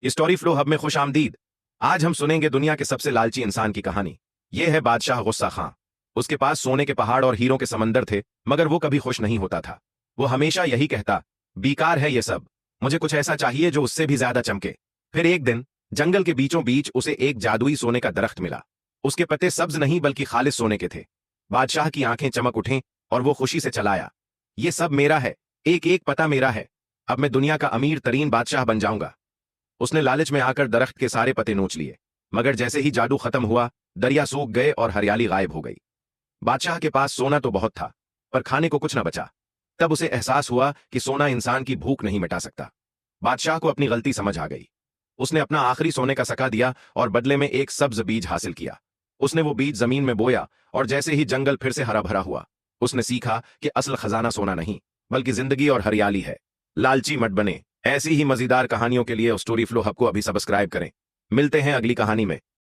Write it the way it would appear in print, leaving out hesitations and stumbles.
Story flow hub में खुश आमदीद। आज हम सुनेंगे दुनिया के सबसे लालची इंसान की कहानी। यह है बादशाह गुस्सा खां। उसके पास सोने के पहाड़ और हीरों के समंदर थे, मगर वो कभी खुश नहीं होता था। वो हमेशा यही कहता, बेकार है ये सब, मुझे कुछ ऐसा चाहिए जो उससे भी ज्यादा चमके। फिर एक दिन जंगल के बीचों बीच उसे एक जादुई सोने का दरख्त मिला। उसके पत्ते सब्ज नहीं बल्कि खालिस सोने के थे। बादशाह की आंखें चमक उठें और वो खुशी से चलाया। ये सब मेरा है, एक एक पता मेरा है। अब मैं दुनिया का अमीर तरीन बादशाह बन जाऊंगा। उसने लालच में आकर दरख्त के सारे पत्ते नोच लिए, मगर जैसे ही जादू खत्म हुआ, दरिया सूख गए और हरियाली गायब हो गई। बादशाह के पास सोना तो बहुत था, पर खाने को कुछ न बचा। तब उसे एहसास हुआ कि सोना इंसान की भूख नहीं मिटा सकता। बादशाह को अपनी गलती समझ आ गई। उसने अपना आखिरी सोने का सका दिया और बदले में एक सब्ज बीज हासिल किया। उसने वो बीज जमीन में बोया और जैसे ही जंगल फिर से हरा भरा हुआ, उसने सीखा कि असल खजाना सोना नहीं, बल्कि जिंदगी और हरियाली है। लालची मत बने। ऐसी ही मजेदार कहानियों के लिए स्टोरी फ्लो हब को अभी सब्सक्राइब करें। मिलते हैं अगली कहानी में।